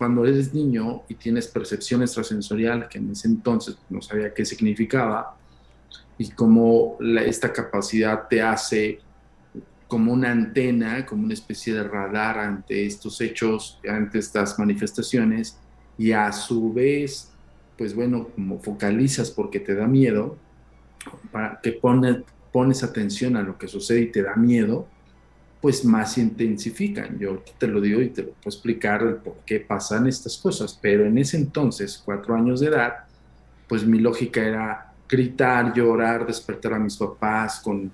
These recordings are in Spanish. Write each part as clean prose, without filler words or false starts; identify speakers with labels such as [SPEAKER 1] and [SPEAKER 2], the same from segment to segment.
[SPEAKER 1] cuando eres niño y tienes percepción extrasensorial, que en ese entonces no sabía qué significaba, y cómo esta capacidad te hace como una antena, como una especie de radar ante estos hechos, ante estas manifestaciones, y a su vez, pues bueno, como focalizas porque te da miedo, para que pones atención a lo que sucede y te da miedo, pues más se intensifican. Yo te lo digo y te lo puedo explicar el por qué pasan estas cosas, pero en ese entonces, 4 años de edad, pues mi lógica era gritar, llorar, despertar a mis papás con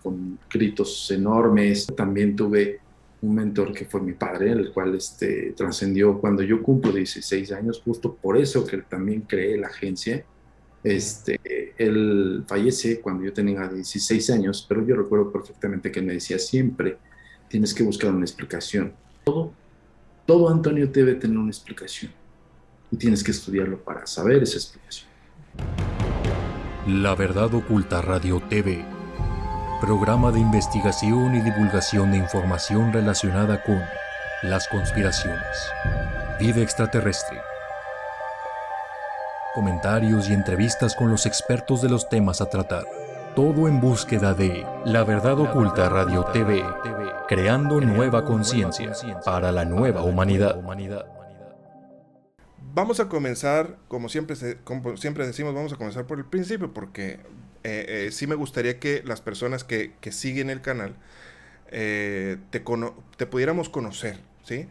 [SPEAKER 1] gritos enormes. También tuve un mentor que fue mi padre, el cual trascendió cuando yo cumplo 16 años, justo por eso que también creé la agencia. Él fallece cuando yo tenía 16 años, pero yo recuerdo perfectamente que él me decía siempre, tienes que buscar una explicación. Todo, Antonio, debe tener una explicación y tienes que estudiarlo para saber esa explicación.
[SPEAKER 2] La Verdad Oculta Radio TV, programa de investigación y divulgación de información relacionada con las conspiraciones, vida extraterrestre, comentarios y entrevistas con los expertos de los temas a tratar. Todo en búsqueda de La Verdad Oculta Radio TV, creando nueva conciencia para la nueva humanidad.
[SPEAKER 3] Vamos a comenzar, como siempre decimos, vamos a comenzar por el principio, porque sí me gustaría que las personas que siguen el canal te pudiéramos conocer, ¿sí?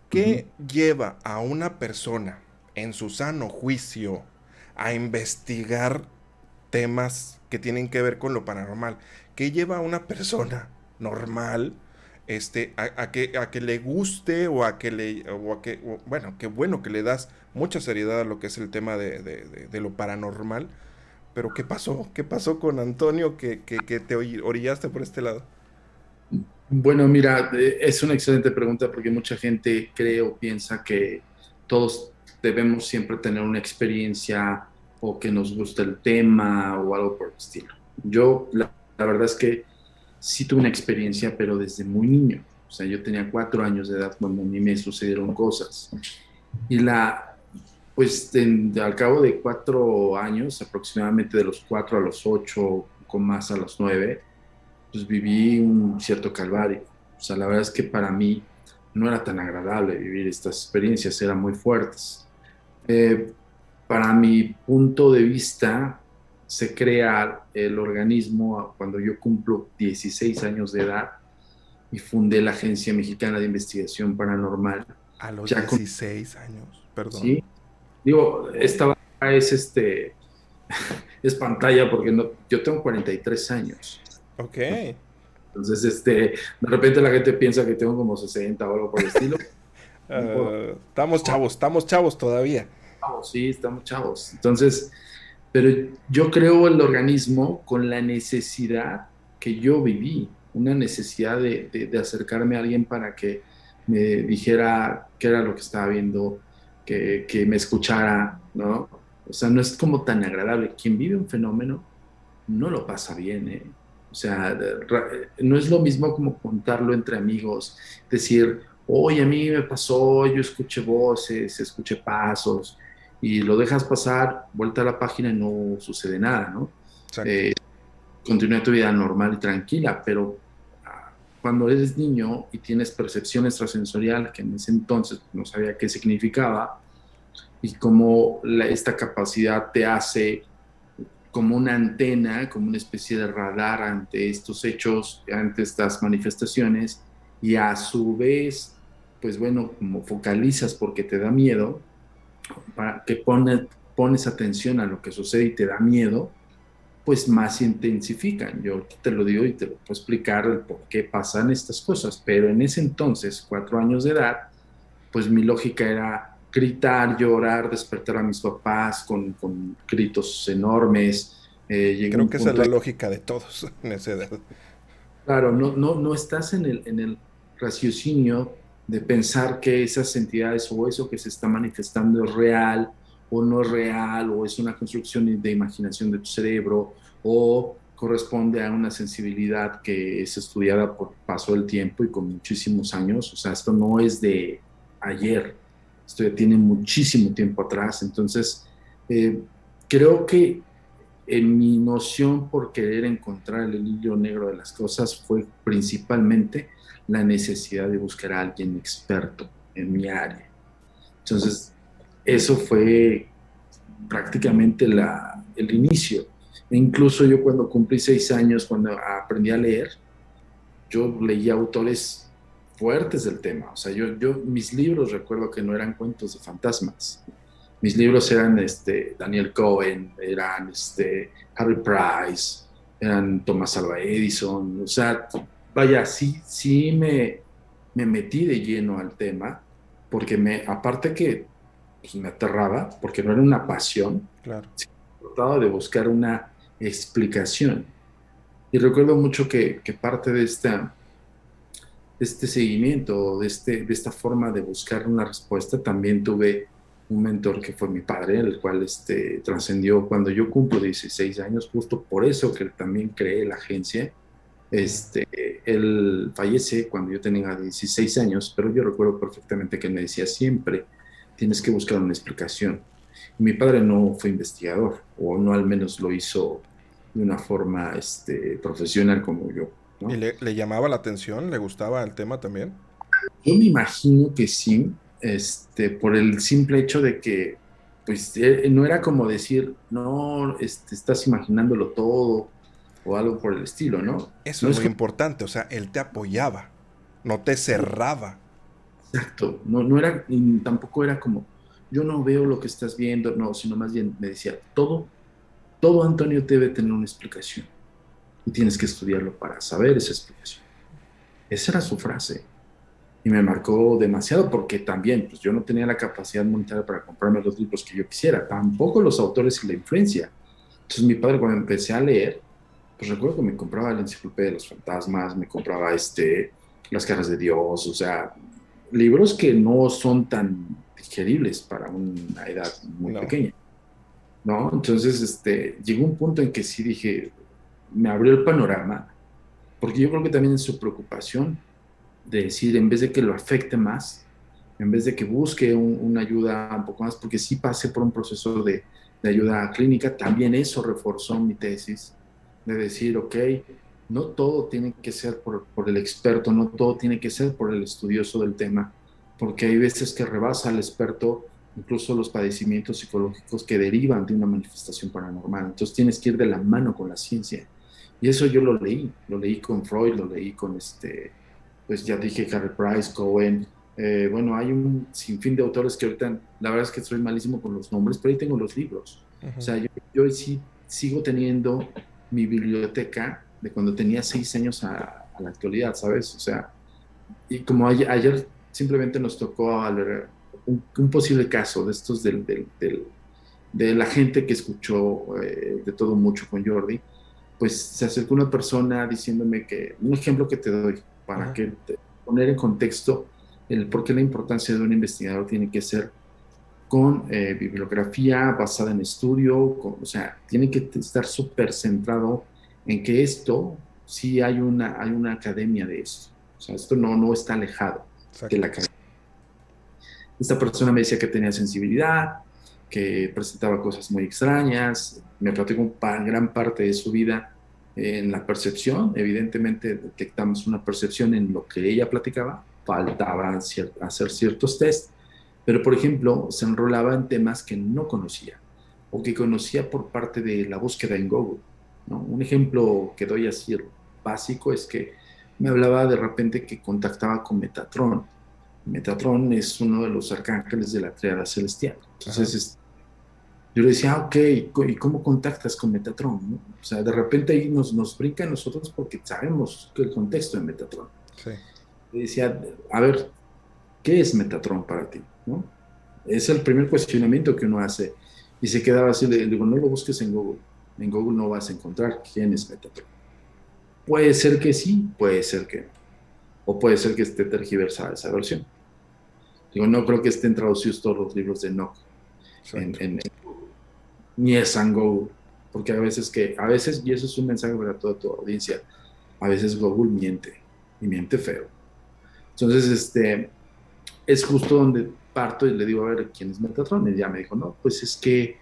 [SPEAKER 3] ¿Qué lleva a una persona en su sano juicio a investigar temas que tienen que ver con lo paranormal? ¿Qué lleva a una persona normal a que le guste bueno, qué bueno que le das mucha seriedad a lo que es el tema de lo paranormal? Pero ¿qué pasó? ¿Qué pasó con Antonio que te orillaste por este lado?
[SPEAKER 1] Bueno, mira, es una excelente pregunta porque mucha gente cree o piensa que todos debemos siempre tener una experiencia o que nos gusta el tema o algo por el estilo. Yo, la verdad es que sí tuve una experiencia, pero desde muy niño. O sea, yo tenía 4 años de edad cuando a mí me sucedieron cosas. Y pues al cabo de 4 años, aproximadamente de los 4 a los 8, con más a los 9, pues viví un cierto calvario. O sea, la verdad es que para mí no era tan agradable vivir estas experiencias, eran muy fuertes. Eh, para mi punto de vista, se crea el organismo cuando yo cumplo 16 años de edad y fundé la Agencia Mexicana de Investigación Paranormal.
[SPEAKER 3] A los
[SPEAKER 1] Ya
[SPEAKER 3] 16 años, perdón.
[SPEAKER 1] sí, digo, esta es es pantalla porque no, yo tengo 43 años.
[SPEAKER 3] Ok.
[SPEAKER 1] Entonces, de repente la gente piensa que tengo como 60 o algo por el estilo. No,
[SPEAKER 3] Estamos chavos todavía.
[SPEAKER 1] sí, estamos chavos. Entonces, pero yo creo el organismo con la necesidad que yo viví, una necesidad de acercarme a alguien para que me dijera qué era lo que estaba viendo, que me escuchara, ¿no? O sea, no es como tan agradable. Quien vive un fenómeno no lo pasa bien, ¿eh? O sea, no es lo mismo como contarlo entre amigos, decir, oye, a mí me pasó, yo escuché voces, escuché pasos, y lo dejas pasar, vuelta a la página y no sucede nada, ¿no?
[SPEAKER 3] Exacto.
[SPEAKER 1] Eh, Continúa tu vida normal y tranquila, pero cuando eres niño y tienes percepción extrasensorial, que en ese entonces no sabía qué significaba, y cómo esta capacidad te hace como una antena, como una especie de radar ante estos hechos, ante estas manifestaciones, y a su vez, pues bueno, como focalizas porque te da miedo, para que pones atención a lo que sucede y te da miedo, pues más se intensifican. Yo te lo digo y te lo puedo explicar el por qué pasan estas cosas, pero en ese entonces, 4 años de edad, pues mi lógica era gritar, llorar, despertar a mis papás con gritos enormes. Llegó
[SPEAKER 3] Creo
[SPEAKER 1] un
[SPEAKER 3] que esa es
[SPEAKER 1] punto,
[SPEAKER 3] la lógica de todos en esa edad.
[SPEAKER 1] claro, no estás en el raciocinio de pensar que esas entidades o eso que se está manifestando es real o no es real, o es una construcción de imaginación de tu cerebro, o corresponde a una sensibilidad que es estudiada por paso del tiempo y con muchísimos años. O sea, esto no es de ayer. esto ya tiene muchísimo tiempo atrás, entonces creo que en mi noción por querer encontrar el hilo negro de las cosas fue principalmente la necesidad de buscar a alguien experto en mi área. Entonces, eso fue prácticamente el inicio. E incluso yo cuando cumplí 6 años, cuando aprendí a leer, yo leía autores fuertes del tema. O sea, mis libros recuerdo que no eran cuentos de fantasmas. Mis libros eran Daniel Cohen, eran Harry Price, eran Thomas Alva Edison. O sea, vaya, sí me metí de lleno al tema, porque aparte que pues, me aterraba, porque no era una pasión,
[SPEAKER 3] Claro.
[SPEAKER 1] trataba de buscar una explicación. Y recuerdo mucho que parte de este seguimiento, de esta forma de buscar una respuesta, también tuve un mentor que fue mi padre, el cual trascendió cuando yo cumplo 16 años, justo por eso que también creé la agencia. Él fallece cuando yo tenía 16 años, pero yo recuerdo perfectamente que él me decía siempre, tienes que buscar una explicación. Y mi padre no fue investigador, o no al menos lo hizo de una forma profesional como yo,
[SPEAKER 3] ¿Y
[SPEAKER 1] ¿no?
[SPEAKER 3] le llamaba la atención? ¿Le gustaba el tema también?
[SPEAKER 1] Yo me imagino que sí, por el simple hecho de que, pues, no era como decir, no, estás imaginándolo todo o algo por el estilo, ¿no?
[SPEAKER 3] Eso
[SPEAKER 1] No
[SPEAKER 3] es
[SPEAKER 1] es
[SPEAKER 3] muy
[SPEAKER 1] como,
[SPEAKER 3] importante, o sea, él te apoyaba, no te cerraba.
[SPEAKER 1] exacto, no era, y tampoco era como, yo no veo lo que estás viendo, no, sino más bien me decía, todo Antonio debe tener una explicación y tienes que estudiarlo para saber esa explicación. Esa era su frase. Y me marcó demasiado porque también pues yo no tenía la capacidad monetaria para comprarme los libros que yo quisiera, tampoco los autores y la influencia. Entonces mi padre cuando empecé a leer, pues recuerdo que me compraba la Enciclopedia de los Fantasmas, me compraba Las Caras de Dios, o sea, libros que no son tan digeribles para una edad muy
[SPEAKER 3] No.
[SPEAKER 1] pequeña, ¿no? Entonces llegó un punto en que sí dije, me abrió el panorama, porque yo creo que también es su preocupación de decir, en vez de que lo afecte más, en vez de que busque una ayuda un poco más, porque sí pasé por un proceso de ayuda clínica, también eso reforzó mi tesis, de decir, ok, no todo tiene que ser por el experto, no todo tiene que ser por el estudioso del tema, porque hay veces que rebasa al experto incluso los padecimientos psicológicos que derivan de una manifestación paranormal. Entonces tienes que ir de la mano con la ciencia. Y eso yo lo leí con Freud, lo leí con pues ya dije Harry Price, Cohen, bueno, hay un sinfín de autores que ahorita, la verdad es que soy malísimo con los nombres, pero ahí tengo los libros. O
[SPEAKER 3] Ujú.
[SPEAKER 1] sea, yo sí sigo teniendo mi biblioteca de cuando tenía 6 años a la actualidad, ¿sabes? O sea, y como ayer simplemente nos tocó un posible caso de estos de la gente que escuchó de todo mucho con Jordi, pues se acercó una persona diciéndome que, un ejemplo que te doy, para
[SPEAKER 3] Ajá.
[SPEAKER 1] que poner en contexto el por qué la importancia de un investigador tiene que ser con bibliografía basada en estudio, o sea, tiene que estar súper centrado en que esto, sí hay una academia de esto, o sea, esto no está alejado de la
[SPEAKER 3] Exacto.
[SPEAKER 1] academia. Esta persona me decía que tenía sensibilidad, que presentaba cosas muy extrañas, me platicó gran parte de su vida en la percepción, evidentemente detectamos una percepción en lo que ella platicaba, faltaba hacer ciertos test, pero por ejemplo se enrolaba en temas que no conocía o que conocía por parte de la búsqueda en Google, ¿no? Un ejemplo que doy así básico es que me hablaba de repente que contactaba con Metatron. Metatron es uno de los arcángeles de la triada celestial.
[SPEAKER 3] Ajá.
[SPEAKER 1] Entonces, yo le decía, ok, ¿y cómo contactas con Metatron? ¿No? O sea, de repente ahí nos brinca a nosotros porque sabemos que el contexto de Metatron.
[SPEAKER 3] Sí.
[SPEAKER 1] Le decía, a ver, ¿qué es Metatron para ti? ¿No? Es el primer cuestionamiento que uno hace. Y se quedaba así, le digo, no lo busques en Google. En Google no vas a encontrar quién es Metatron. Puede ser que sí, puede ser que no. O puede ser que esté tergiversada esa versión. Digo, no creo que estén traducidos todos los libros de Enoch
[SPEAKER 3] Exacto.
[SPEAKER 1] ni es San Google, porque a veces, y eso es un mensaje para toda tu audiencia, a veces Google miente, y miente feo. Entonces, es justo donde parto y le digo, a ver, ¿quién es Metatron? Y ya me dijo, no, pues es que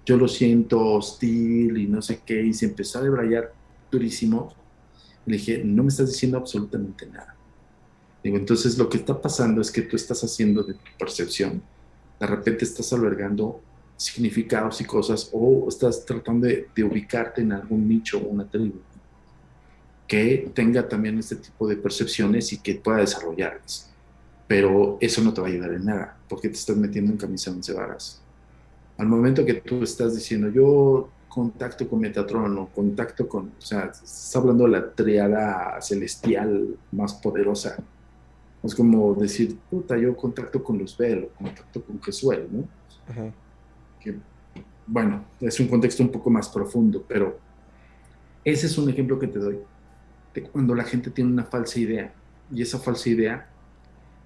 [SPEAKER 1] yo lo siento hostil y no sé qué, y se empezó a debrayar durísimo. Le dije, no me estás diciendo absolutamente nada. Digo, entonces lo que está pasando es que tú estás haciendo de tu percepción, de repente estás albergando significados y cosas, o estás tratando de ubicarte en algún nicho o una tribu que tenga también este tipo de percepciones y que pueda desarrollarlas. Pero eso no te va a ayudar en nada, porque te estás metiendo en camisa de once varas. Al momento que tú estás diciendo, yo contacto con Metatron o contacto con, o sea, estás hablando de la triada celestial más poderosa. Es como decir, puta, yo contacto con Luzbel o contacto con Jesuel, ¿no?
[SPEAKER 3] Ujú.
[SPEAKER 1] Que, bueno, es un contexto un poco más profundo, pero ese es un ejemplo que te doy de cuando la gente tiene una falsa idea y esa falsa idea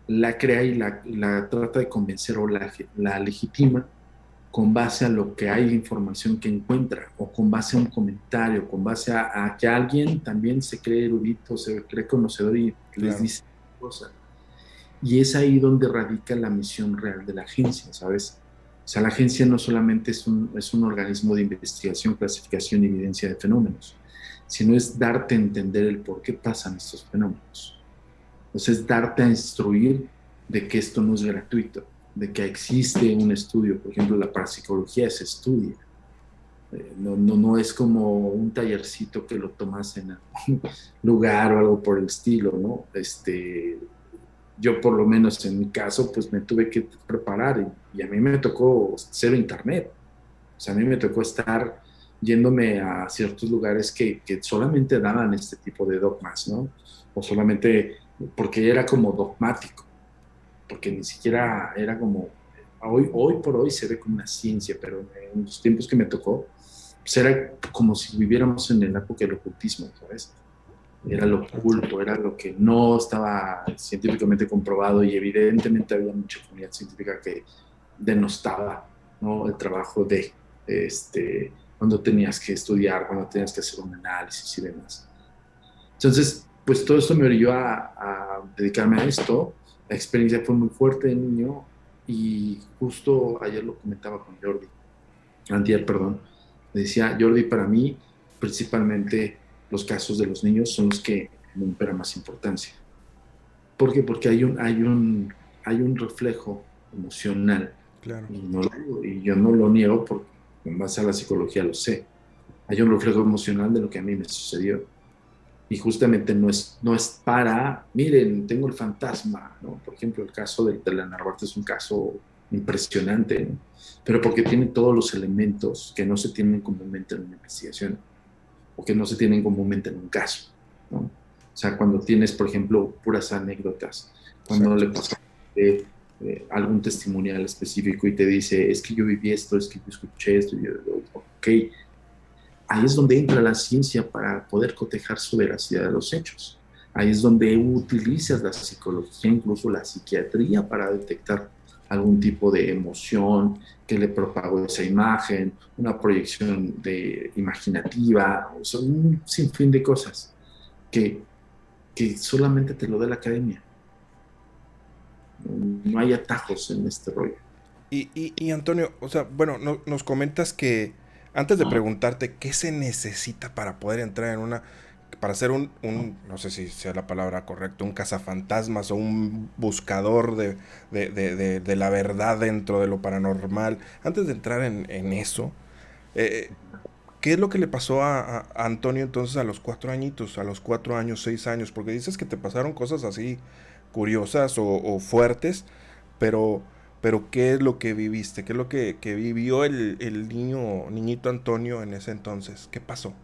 [SPEAKER 1] la crea y la trata de convencer o la legitima con base a lo que hay de información que encuentra, o con base a un comentario, con base a que alguien también se cree erudito, se cree conocedor y les
[SPEAKER 3] Claro.
[SPEAKER 1] dice cosas. Y es ahí donde radica la misión real de la agencia, ¿sabes? O sea, la agencia no solamente es un organismo de investigación, clasificación y evidencia de fenómenos, sino es darte a entender el por qué pasan estos fenómenos. Entonces, darte a instruir de que esto no es gratuito, de que existe un estudio. Por ejemplo, la parapsicología se estudia. No es como un tallercito que lo tomas en algún lugar o algo por el estilo, ¿no? Yo por lo menos en mi caso, pues me tuve que preparar y a mí me tocó cero internet. O sea, a mí me tocó estar yéndome a ciertos lugares que solamente daban este tipo de dogmas, ¿no? O solamente porque era como dogmático, porque ni siquiera era como, hoy por hoy se ve como una ciencia, pero en los tiempos que me tocó, pues era como si viviéramos en la época del ocultismo, ¿sabes? Era lo oculto, era lo que no estaba científicamente comprobado y evidentemente había mucha comunidad científica que denostaba, ¿no? El trabajo de cuando tenías que estudiar, cuando tenías que hacer un análisis y demás. Entonces, pues todo esto me orilló a dedicarme a esto. La experiencia fue muy fuerte de niño y justo ayer lo comentaba con Jordi, antier, perdón, le decía, Jordi, para mí, principalmente los casos de los niños son los que me imperan más importancia. ¿Por qué? Porque hay un reflejo emocional
[SPEAKER 3] Claro.
[SPEAKER 1] y yo no lo niego porque en base a la psicología lo sé. Hay un reflejo emocional de lo que a mí me sucedió. Y justamente no es para, miren, tengo el fantasma, ¿no? Por ejemplo, el caso de la Narvarte es un caso impresionante, ¿no? Pero porque tiene todos los elementos que no se tienen comúnmente en una investigación o que no se tienen comúnmente en un caso, ¿no? O sea, cuando tienes, por ejemplo, puras anécdotas, cuando
[SPEAKER 3] Exacto.
[SPEAKER 1] le pasa algún testimonial específico y te dice, es que yo viví esto, es que yo escuché esto, y yo, ok, ahí es donde entra la ciencia para poder cotejar su veracidad de los hechos. Ahí es donde utilizas la psicología, incluso la psiquiatría, para detectar algún tipo de emoción que le propagó esa imagen, una proyección imaginativa, o sea, un sinfín de cosas que, que solamente te lo da la academia. No hay atajos en este rollo.
[SPEAKER 3] Y Antonio, o sea, bueno, nos comentas que antes de preguntarte qué se necesita para poder entrar en una, para ser no sé si sea la palabra correcta, un cazafantasmas o un buscador de la verdad dentro de lo paranormal, antes de entrar en eso, eh, ¿qué es lo que le pasó a Antonio entonces a los 4 añitos, a los 4 años, 6 años? Porque dices que te pasaron cosas así curiosas o fuertes, pero, pero ¿qué es lo que viviste? ¿Qué es lo que vivió el niñito Antonio en ese entonces? ¿Qué pasó?